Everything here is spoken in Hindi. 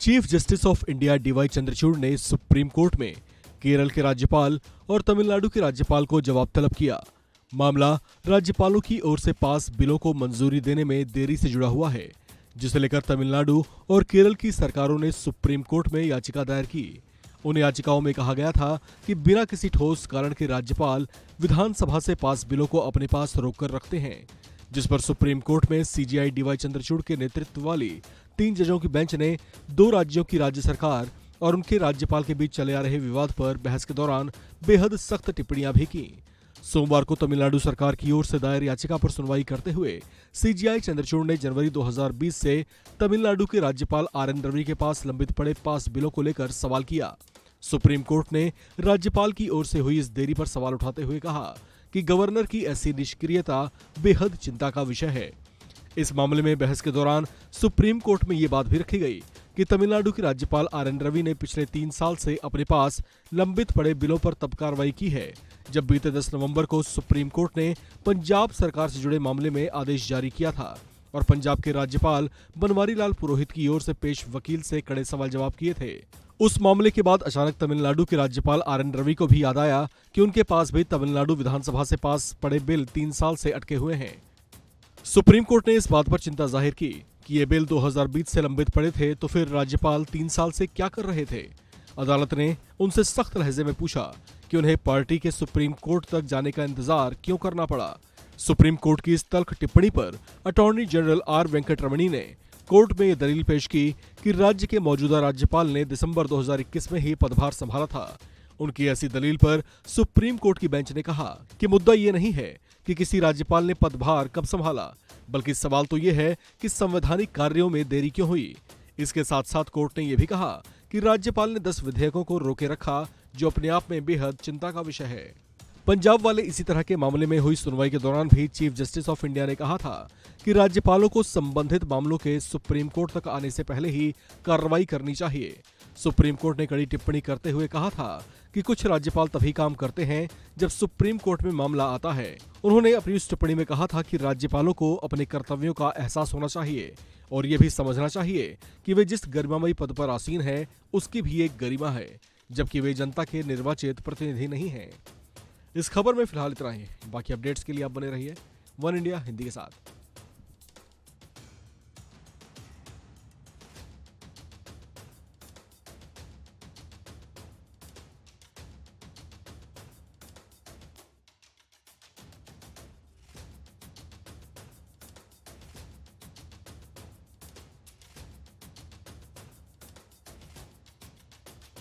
Chief justice of India DY Chandrachud ने सुप्रीम कोर्ट में केरल के राज्यपाल और तमिलनाडु के राज्यपाल को जवाब तलब किया। मामला राज्यपालों की ओर से पास बिलों को मंजूरी देने में देरी से जुड़ा हुआ है, जिसे लेकर तमिलनाडु और केरल की सरकारों ने सुप्रीम कोर्ट में याचिका दायर की। उन याचिकाओं में कहा गया था कि बिना किसी ठोस कारण के राज्यपाल विधानसभा से पास बिलों को अपने पास रोककर रखते हैं, जिस पर सुप्रीम कोर्ट में सीजेआई डीवाई चंद्रचूड़ के नेतृत्व वाली 3 जजों की बेंच ने 2 राज्यों की राज्य सरकार और उनके राज्यपाल के बीच चले आ रहे विवाद पर बहस के दौरान बेहद सख्त टिप्पणियां भी की। सोमवार को तमिलनाडु सरकार की ओर से दायर याचिका पर सुनवाई करते हुए सीजेआई चंद्रचूड़ ने जनवरी 2020 से तमिलनाडु के राज्यपाल आर.एन. रवि के पास लंबित पड़े पास बिलों को लेकर सवाल किया। सुप्रीम कोर्ट ने राज्यपाल की ओर से हुई इस देरी पर सवाल उठाते हुए कहा कि गवर्नर की ऐसी निष्क्रियता बेहद चिंता का विषय है। इस मामले में बहस के दौरान सुप्रीम कोर्ट में ये बात भी रखी गई कि तमिलनाडु के राज्यपाल आर.एन. रवि ने पिछले 3 साल से अपने पास लंबित पड़े बिलों पर तब कार्रवाई की है, जब बीते 10 नवंबर को सुप्रीम कोर्ट ने पंजाब सरकार से जुड़े मामले में आदेश जारी किया था और पंजाब के राज्यपाल बनवारी लाल पुरोहित की ओर से पेश वकील से कड़े सवाल जवाब किए थे। उस मामले के बाद अचानक तमिलनाडु के राज्यपाल आर.एन. रवि को भी याद आया कि उनके पास भी तमिलनाडु विधानसभा से पास पड़े बिल 3 साल से अटके हुए हैं। सुप्रीम कोर्ट ने इस बात पर चिंता जाहिर की कि ये बिल 2020 से लंबित पड़े थे, तो फिर राज्यपाल 3 साल से क्या कर रहे थे। अदालत ने उनसे सख्त लहजे में पूछा कि उन्हें पार्टी के सुप्रीम कोर्ट तक जाने का इंतजार क्यों करना पड़ा। सुप्रीम कोर्ट की इस तल्ख टिप्पणी पर अटॉर्नी जनरल आर वेंकटरमणी ने कोर्ट में ये दलील पेश की कि राज्य के मौजूदा राज्यपाल ने दिसंबर 2021 में ही पदभार संभाला था। उनकी ऐसी दलील पर सुप्रीम कोर्ट की बेंच ने कहा कि मुद्दा ये नहीं है कि किसी राज्यपाल ने पदभार कब संभाला, बल्कि सवाल तो ये है कि संवैधानिक कार्यों में देरी क्यों हुई। इसके साथ साथ कोर्ट ने यह भी कहा कि राज्यपाल ने 10 विधेयकों को रोके रखा, जो अपने आप में बेहद चिंता का विषय है। पंजाब वाले इसी तरह के मामले में हुई सुनवाई के दौरान भी चीफ जस्टिस ऑफ इंडिया ने कहा था कि राज्यपालों को संबंधित मामलों के सुप्रीम कोर्ट तक आने से पहले ही कार्रवाई करनी चाहिए। सुप्रीम कोर्ट ने कड़ी टिप्पणी करते हुए कहा था कि कुछ राज्यपाल तभी काम करते हैं जब सुप्रीम कोर्ट में मामला आता है। उन्होंने अपनी उस टिप्पणी में कहा था कि राज्यपालों को अपने कर्तव्यों का एहसास होना चाहिए और ये भी समझना चाहिए कि वे जिस गरिमामयी पद पर आसीन है उसकी भी एक गरिमा है, जबकि वे जनता के निर्वाचित प्रतिनिधि नहीं हैं। इस खबर में फिलहाल इतना ही। बाकी अपडेट्स के लिए आप बने रहिए वन इंडिया हिंदी के साथ।